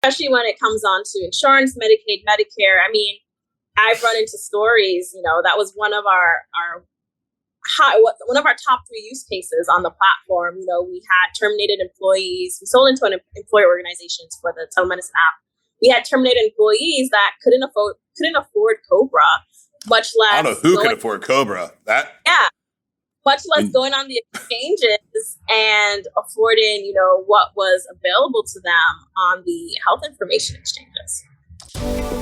especially when it comes on to insurance, Medicaid, Medicare. I mean, I've run into stories, that was one of our top 3 use cases on the platform. We had terminated employees. We sold into an employer organizations for the telemedicine app. We had terminated employees that couldn't afford Cobra, much less. I don't know who can afford Cobra. Much less going on the exchanges and affording, what was available to them on the health information exchanges.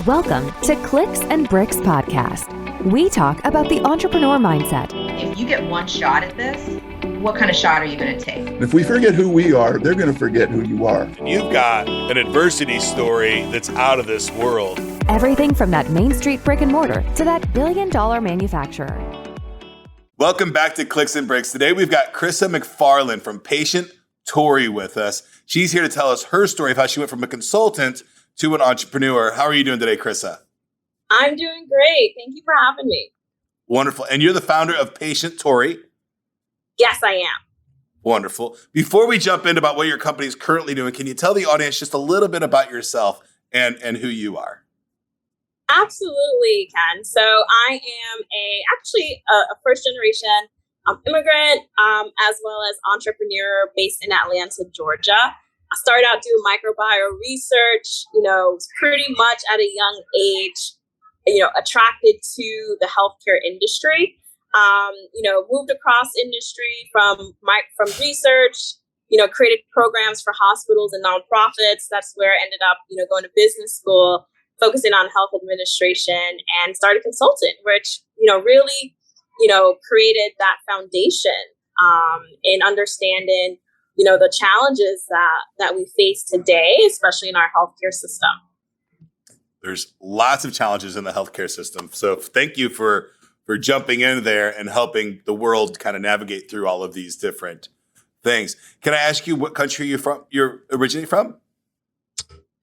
Welcome to Clicks and Bricks Podcast. We talk about the entrepreneur mindset. If you get one shot at this, what kind of shot are you going to take? If we forget who we are, they're going to forget who you are. And you've got an adversity story that's out of this world. Everything from that Main Street brick and mortar to that billion-dollar manufacturer. Welcome back to Clicks and Bricks. Today we've got Chrissa McFarlane from Patientory with us. She's here to tell us her story of how she went from a consultant to an entrepreneur. How are you doing today, Chrissa? I'm doing great. Thank you for having me. Wonderful. And you're the founder of Patientory. Yes, I am. Wonderful. Before we jump into about what your company is currently doing, can you tell the audience just a little bit about yourself and who you are? Absolutely, Ken. So I am a first generation immigrant, as well as entrepreneur based in Atlanta, Georgia. I started out doing microbiome research, pretty much at a young age, attracted to the healthcare industry. Moved across industry from research, created programs for hospitals and nonprofits. That's where I ended up, going to business school, focusing on health administration, and started consulting, which, really, created that foundation in understanding, the challenges that we face today, especially in our healthcare system. There's lots of challenges in the healthcare system. So thank you for jumping in there and helping the world kind of navigate through all of these different things. Can I ask you what country you're originally from?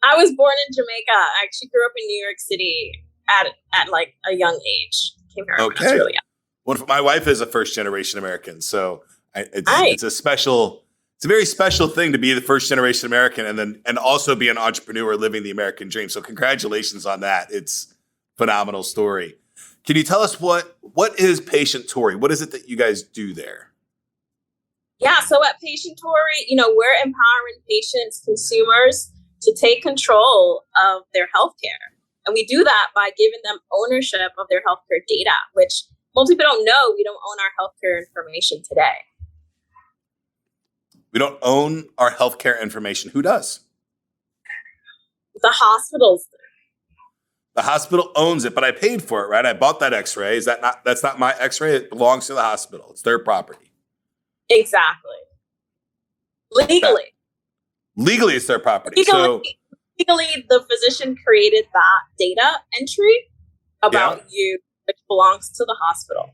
I was born in Jamaica. I actually grew up in New York City at like a young age. Came here when I was really young. Well, my wife is a first generation American, so it's a very special thing to be the first generation American and also be an entrepreneur living the American dream. So congratulations on that. It's a phenomenal story. Can you tell us what is Patientory? What is it that you guys do there? Yeah, so at Patientory, we're empowering patients, consumers to take control of their healthcare. And we do that by giving them ownership of their healthcare data, which most people don't know. We don't own our healthcare information today. We don't own our healthcare information. Who does? The hospitals do. The hospital owns it, but I paid for it, right? I bought that x-ray. That's not my x-ray. It belongs to the hospital. It's their property. Exactly. Legally, it's their property. Legally, the physician created that data entry about you, which belongs to the hospital.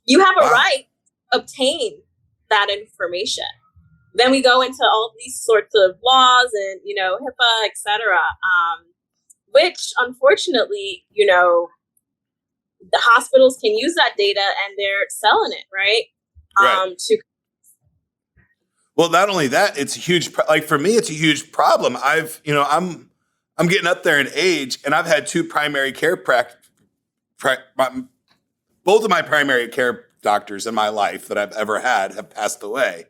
You have a right to obtain that information. Then we go into all these sorts of laws and, HIPAA, et cetera, which unfortunately, the hospitals can use that data and they're selling it, right? Well, not only that, it's a huge, for me, it's a huge problem. I'm getting up there in age, and I've had 2 primary care both of my primary care doctors in my life that I've ever had have passed away.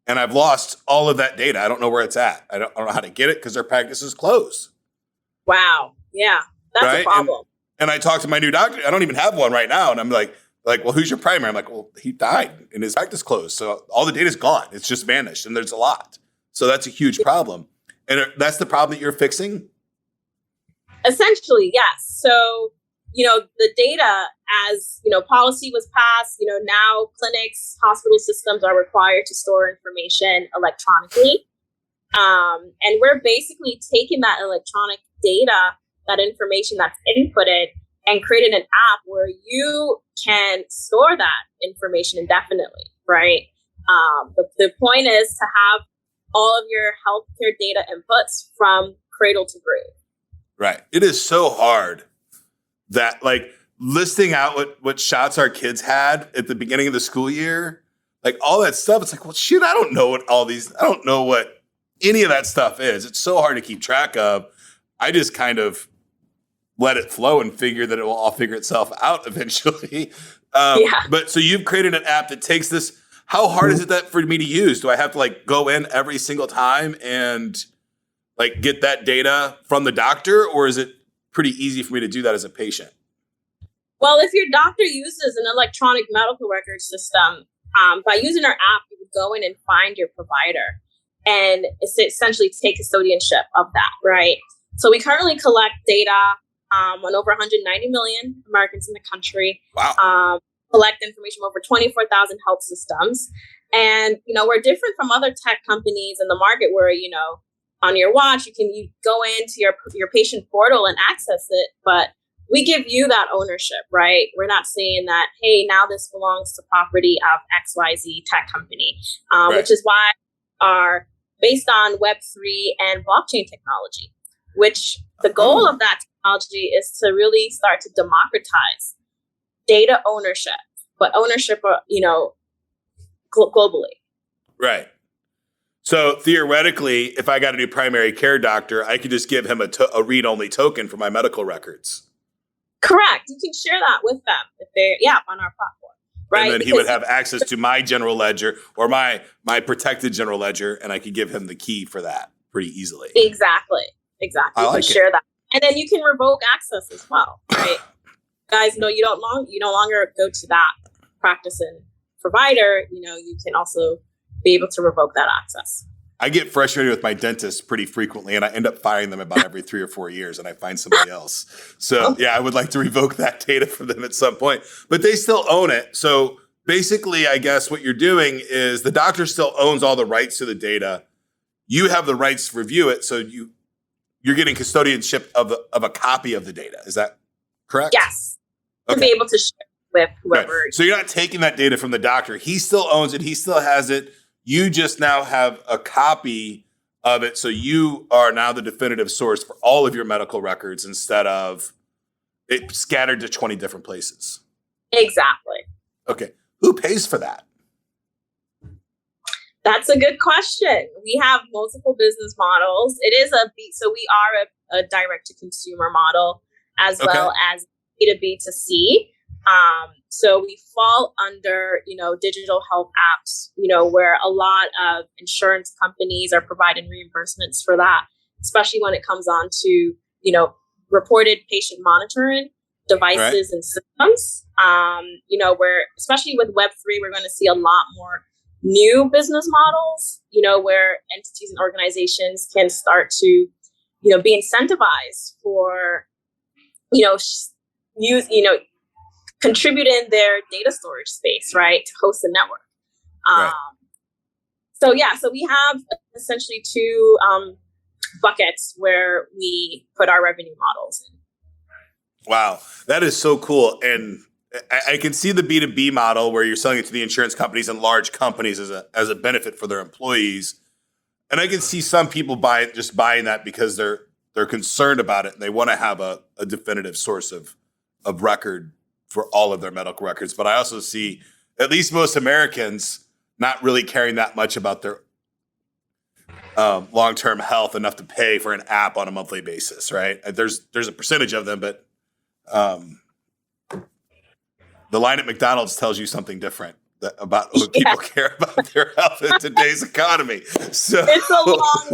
And I've lost all of that data. I don't know where it's at. I don't know how to get it because their practice is closed. Wow. Yeah, that's a problem. And I talked to my new doctor. I don't even have one right now. And I'm like, well, who's your primary? I'm like, well, he died and his practice closed. So all the data's gone. It's just vanished. And there's a lot. So that's a huge problem. And that's the problem that you're fixing? Essentially, yes. So, the data as, policy was passed, now clinics, hospital systems are required to store information electronically. And we're basically taking that electronic data, that information that's inputted, and creating an app where you can store that information indefinitely, right? The point is to have all of your healthcare data inputs from cradle to grave. Right. It is so hard that listing out what shots our kids had at the beginning of the school year, all that stuff. It's like, well, shoot, I don't know what any of that stuff is. It's so hard to keep track of. I just kind of let it flow and figure that it will all figure itself out eventually. But so you've created an app that takes this. How hard is it that for me to use? Do I have to like go in every single time and like get that data from the doctor, or is it pretty easy for me to do that as a patient? Well, if your doctor uses an electronic medical record system, by using our app, you would go in and find your provider and essentially take custodianship of that, right? So we currently collect data on over 190 million Americans in the country. Wow. Collect information from over 24,000 health systems. And, we're different from other tech companies in the market where, on your watch, you go into your patient portal and access it, but we give you that ownership, right? We're not saying that, hey, now this belongs to property of XYZ tech company, right. Which is why are based on Web3 and blockchain technology, which the goal of that technology is to really start to democratize data ownership, but ownership, globally. Right. So theoretically, if I got a new primary care doctor, I could just give him a read-only token for my medical records. Correct. You can share that with them if they're on our platform. Right. And then he would have access to my general ledger or my protected general ledger, and I could give him the key for that pretty easily. Exactly. You can share that. And then you can revoke access as well, right? Guys, you no longer go to that practice and provider. You can also be able to revoke that access. I get frustrated with my dentist pretty frequently, and I end up firing them about every 3 or 4 years, and I find somebody else. So I would like to revoke that data from them at some point, but they still own it. So basically, I guess what you're doing is the doctor still owns all the rights to the data. You have the rights to review it. So you're getting custodianship of a copy of the data. Is that correct? Yes. To be able to share with whoever. Right. So you're not taking that data from the doctor. He still owns it. He still has it. You just now have a copy of it. So you are now the definitive source for all of your medical records instead of it scattered to 20 different places. Exactly. Okay. Who pays for that? That's a good question. We have multiple business models. It is so we are a direct to consumer model as well as B2B to C. So we fall under, digital health apps, where a lot of insurance companies are providing reimbursements for that, especially when it comes on to, reported patient monitoring devices and systems. Where especially with Web3, we're going to see a lot more new business models, where entities and organizations can start to, be incentivized for, contributing their data storage space, right, to host a network. So we have essentially two buckets where we put our revenue models in. Wow, that is so cool. And I can see the B2B model where you're selling it to the insurance companies and large companies as a benefit for their employees. And I can see some people buying that because they're concerned about it and they want to have a definitive source of record for all of their medical records. But I also see at least most Americans not really caring that much about their long-term health enough to pay for an app on a monthly basis, right? There's a percentage of them, but the line at McDonald's tells you something different about what people care about their health in today's economy. So it's a long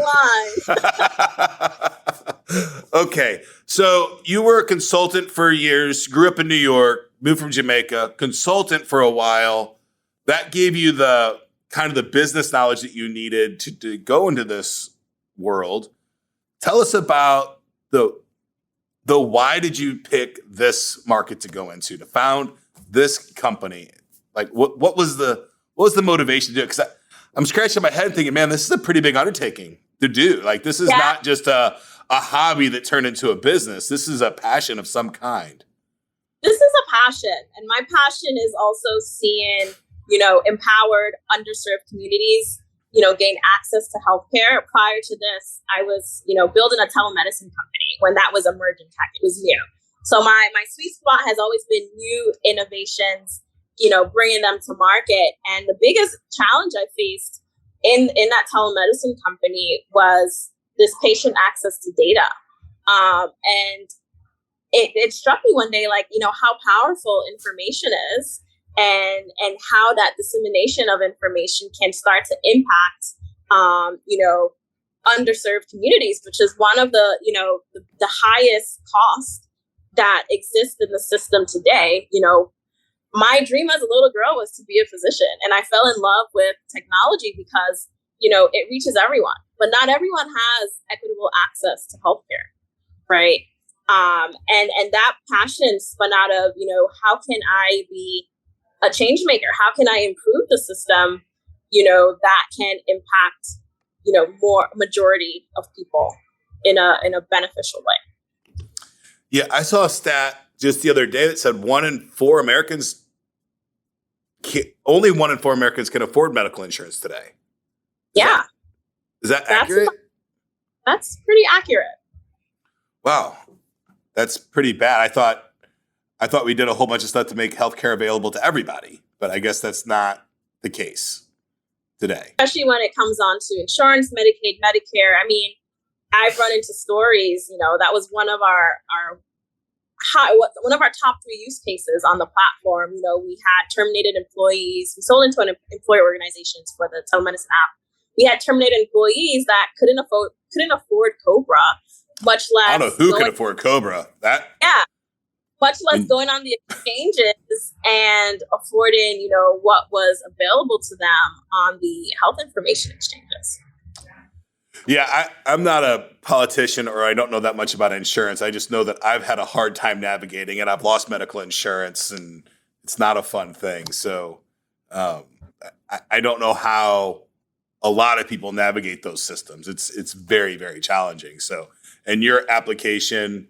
line. Okay. So you were a consultant for years, grew up in New York, moved from Jamaica, consultant for a while. That gave you the kind of the business knowledge that you needed to go into this world. Tell us about the why did you pick this market to go into, to found this company? Like what was the motivation to do it? Because I'm scratching my head thinking, man, this is a pretty big undertaking to do. Like this is not just a hobby that turned into a business. This is a passion of some kind. This is a passion. And my passion is also seeing, empowered, underserved communities, gain access to healthcare. Prior to this, I was, building a telemedicine company when that was emerging tech. It was new. So my sweet spot has always been new innovations, bringing them to market. And the biggest challenge I faced in that telemedicine company was this patient access to data. And it struck me one day, like, how powerful information is, and how that dissemination of information can start to impact, underserved communities, which is one of the highest costs that exists in the system today. My dream as a little girl was to be a physician, and I fell in love with technology because, it reaches everyone, but not everyone has equitable access to healthcare, right? And that passion spun out of, how can I be a change maker? How can I improve the system, that can impact, more majority of people in a beneficial way? Yeah, I saw a stat just the other day that said only 1 in 4 Americans can afford medical insurance today. Is that accurate? That's pretty accurate. Wow. That's pretty bad. I thought we did a whole bunch of stuff to make healthcare available to everybody, but I guess that's not the case today. Especially when it comes on to insurance, Medicaid, Medicare. I mean, I've run into stories, that was one of our top 3 use cases on the platform. We had terminated employees. We sold into an employer organizations for the telemedicine app. We had terminated employees that couldn't afford Cobra, much less. I don't know who can afford Cobra. Much less going on the exchanges and affording, what was available to them on the health information exchanges. Yeah, I'm not a politician, or I don't know that much about insurance. I just know that I've had a hard time navigating, and I've lost medical insurance, and it's not a fun thing. So I don't know how a lot of people navigate those systems. It's very, very challenging. So, and your application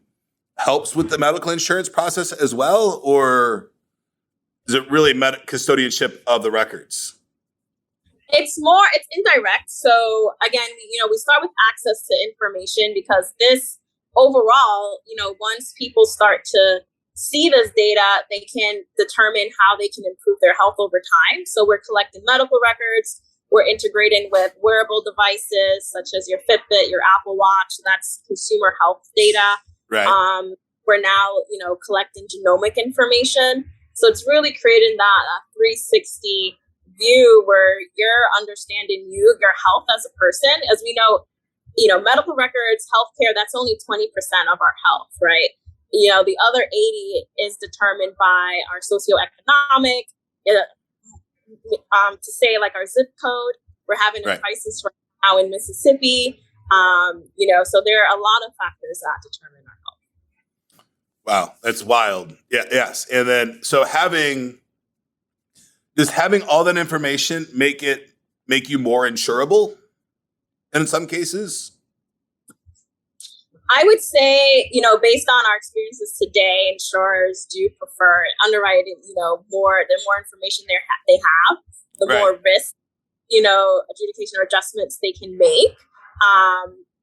helps with the medical insurance process as well, or is it really custodianship of the records? It's indirect. So again, we start with access to information, because this overall, once people start to see this data, they can determine how they can improve their health over time. So we're collecting medical records. We're integrating with wearable devices such as your Fitbit, your Apple Watch. That's consumer health data. Right. We're now, collecting genomic information. So it's really creating that 360 view where you're understanding your health as a person. As we know, medical records, healthcare, that's only 20% of our health, right? The other 80 is determined by our socioeconomic, to say like our zip code. We're having a crisis right now in Mississippi. So there are a lot of factors that determine our health. Wow, that's wild. Yeah, yes. And then does having all that information make you more insurable in some cases? I would say, based on our experiences today, insurers do prefer underwriting, the more information they have, the more risk, adjudication or adjustments they can make.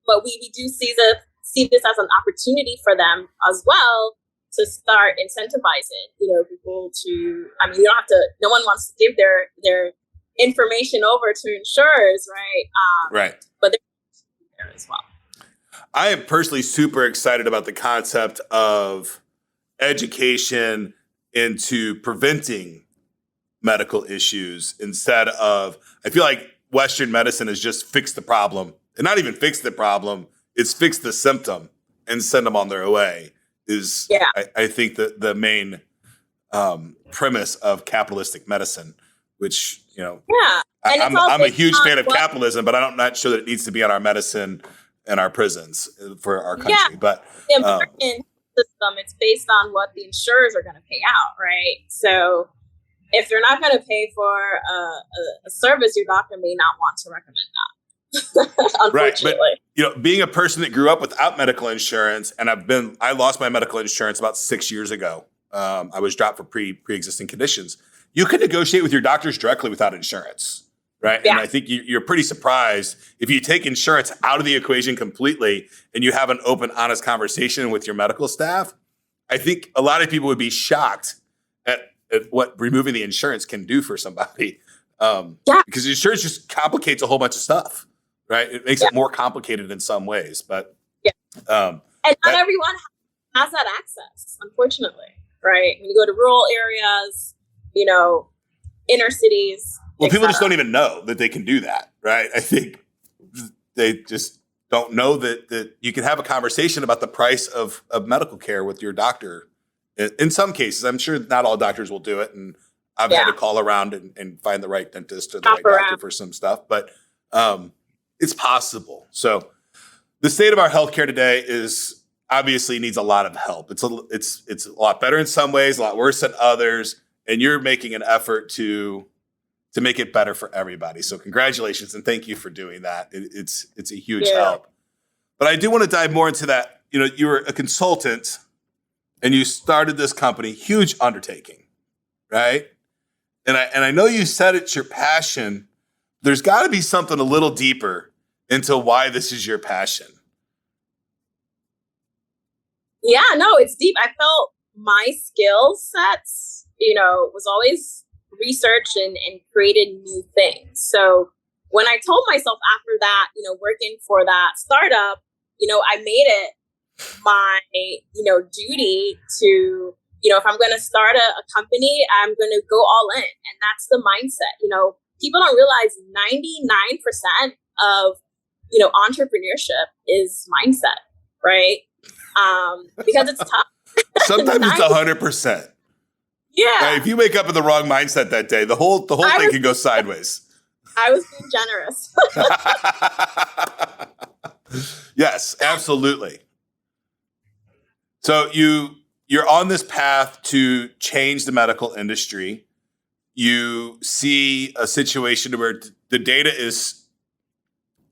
But we do see this as an opportunity for them as well to start incentivizing, people to, you don't have to, no one wants to give their information over to insurers, right? Right. But they're there as well. I am personally super excited about the concept of education into preventing medical issues instead of, I feel like Western medicine has just fixed the problem, and not even fixed the problem, it's fixed the symptom and send them on their way is, I think, the main premise of capitalistic medicine, which, I'm a huge fan of capitalism, but I'm not sure that it needs to be on our medicine and our prisons for our country. Yeah. But the American system, it's based on what the insurers are going to pay out, right? So if they're not going to pay for a service, your doctor may not want to recommend that. Unfortunately. Right. But, being a person that grew up without medical insurance, and I lost my medical insurance about 6 years ago. I was dropped for pre-existing conditions. You can negotiate with your doctors directly without insurance. Right. Yeah. And I think you're pretty surprised if you take insurance out of the equation completely and you have an open, honest conversation with your medical staff. I think a lot of people would be shocked at what removing the insurance can do for somebody. Because insurance just complicates a whole bunch of stuff, right? It makes it more complicated in some ways, but and not everyone has that access, unfortunately, right? When you go to rural areas, inner cities. Well, people just don't even know that they can do that, right? I think they just don't know that you can have a conversation about the price of medical care with your doctor. In some cases, I'm sure not all doctors will do it, and I've had to call around and find the right dentist or the right doctor for some stuff, but it's possible. So the state of our healthcare today is obviously needs a lot of help. It's a lot better in some ways, a lot worse in others, and you're making an effort to make it better for everybody. So congratulations and thank you for doing that. It's a huge help. But I do want to dive more into that. You were a consultant and you started this company, huge undertaking, right? And I know you said it's your passion. There's got to be something a little deeper into why this is your passion. Yeah, no, it's deep. I felt my skill sets, was always research and created new things. So when I told myself after that, working for that startup, I made it my, duty to, if I'm going to start a company, I'm going to go all in. And that's the mindset. People don't realize 99% of, entrepreneurship is mindset, right? Because it's tough. Sometimes it's 100%. Yeah. Right, if you wake up in the wrong mindset that day, the whole thing can go sideways. I was being generous. Yes, absolutely. So you're on this path to change the medical industry. You see a situation where the data is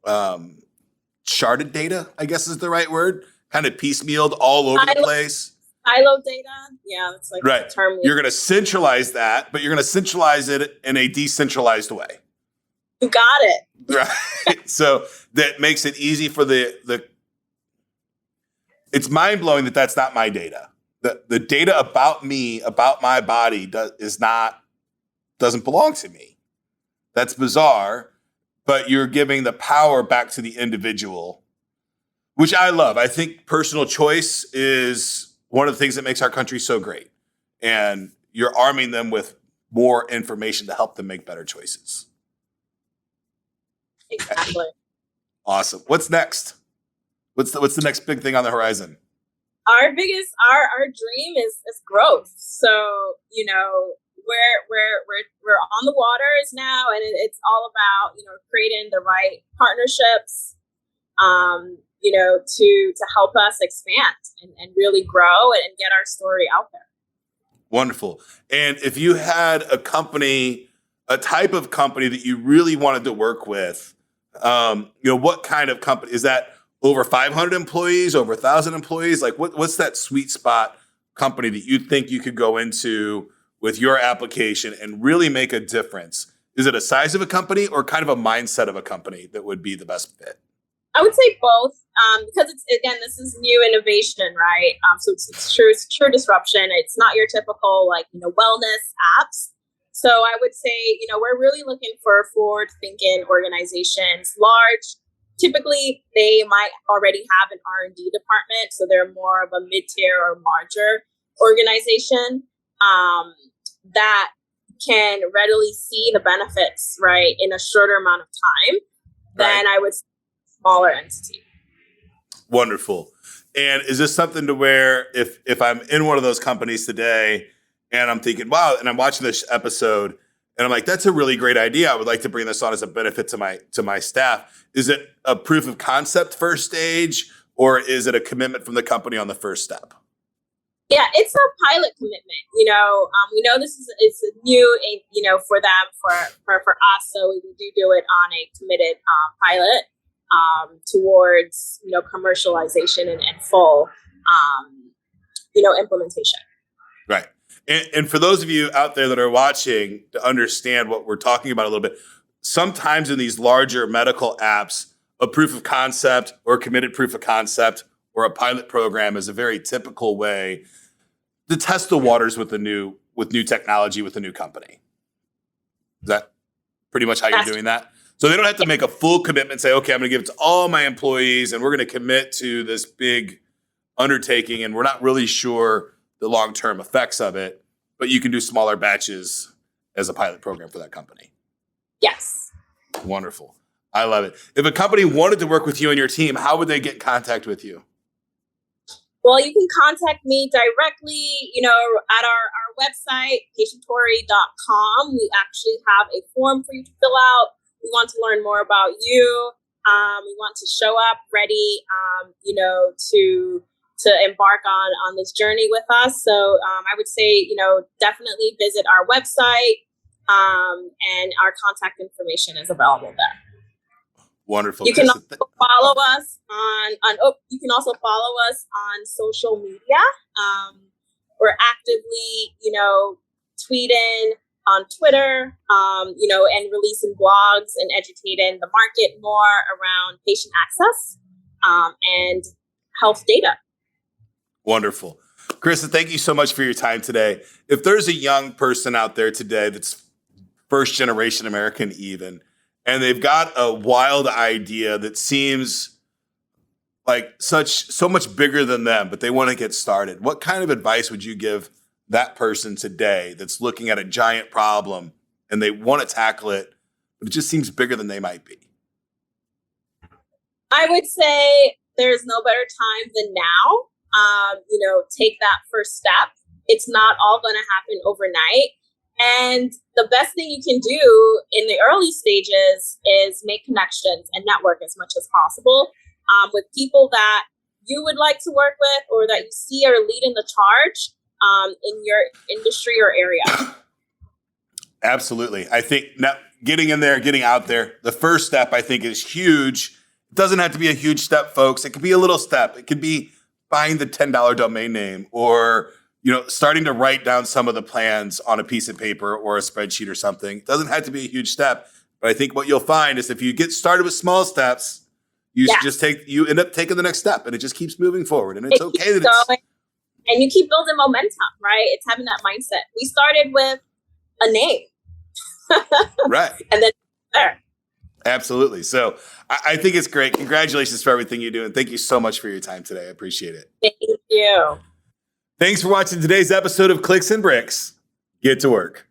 sharded data, I guess is the right word, kind of piecemealed all over the place. Silo data. Yeah, that's like right. the term. You're going to centralize that, but you're going to centralize it in a decentralized way. You got it. Right. So that makes it easy for it's mind blowing that that's not my data. The data about me, about my body doesn't belong to me. That's bizarre, but you're giving the power back to the individual, which I love. I think personal choice is one of the things that makes our country so great. And you're arming them with more information to help them make better choices. Exactly. Awesome. What's next? What's the next big thing on the horizon? Our dream is growth. So, we're on the waters now, and it's all about, creating the right partnerships, to help us expand and really grow and get our story out there. Wonderful. And if you had a type of company that you really wanted to work with, what kind of company is that? Over 500 employees, over 1,000 employees? Like what's that sweet spot company that you think you could go into with your application and really make a difference? Is it a size of a company or kind of a mindset of a company that would be the best fit? I would say both, because this is new innovation, right? So it's true disruption. It's not your typical wellness apps. So I would say, we're really looking for forward-thinking organizations, large. Typically, they might already have an R&D department, so they're more of a mid-tier or larger organization that can readily see the benefits, right, in a shorter amount of time than I would say a smaller entity. Wonderful. And is this something to where if I'm in one of those companies today and I'm thinking, wow, and I'm watching this episode and I'm like, that's a really great idea. I would like to bring this on as a benefit to my staff. Is it a proof of concept first stage, or is it a commitment from the company on the first step? Yeah, it's a pilot commitment. We know this is new, for them, for us. So we do it on a committed pilot towards commercialization and full implementation. Right. And for those of you out there that are watching to understand what we're talking about a little bit, sometimes in these larger medical apps, a proof of concept or a committed proof of concept or a pilot program is a very typical way to test the waters with new technology with a new company. Is that pretty much how you're doing that? So they don't have to make a full commitment and say, okay, I'm going to give it to all my employees and we're going to commit to this big undertaking and we're not really sure the long-term effects of it, but you can do smaller batches as a pilot program for that company. Yes. Wonderful. I love it. If a company wanted to work with you and your team, how would they get in contact with you? Well, you can contact me directly, at our website, Patientory.com. We actually have a form for you to fill out. We want to learn more about you. We want to show up ready, to embark on this journey with us. So I would say, definitely visit our website, and our contact information is available there. Wonderful. You can also follow us on social media. We're actively, tweeting on Twitter, and releasing blogs and educating the market more around patient access and health data. Wonderful. Chrissa, thank you so much for your time today. If there's a young person out there today that's first generation American even, and they've got a wild idea that seems like so much bigger than them, but they want to get started, what kind of advice would you give that person today that's looking at a giant problem and they want to tackle it, but it just seems bigger than they might be? I would say there's no better time than now. Take that first step. It's not all going to happen overnight. And the best thing you can do in the early stages is make connections and network as much as possible with people that you would like to work with or that you see are leading the charge in your industry or area. Absolutely. I think now getting in there, getting out there, the first step I think is huge. It doesn't have to be a huge step, folks. It could be a little step. It could be buying the $10 domain name or starting to write down some of the plans on a piece of paper or a spreadsheet or something. It doesn't have to be a huge step, but I think what you'll find is if you get started with small steps, you end up taking the next step and it just keeps moving forward. And it's okay that it's... And you keep building momentum, right? It's having that mindset. We started with a name. Right. And then there. Absolutely. So I think it's great. Congratulations for everything you do. And thank you so much for your time today. I appreciate it. Thank you. Thanks for watching today's episode of Clicks and Bricks. Get to work.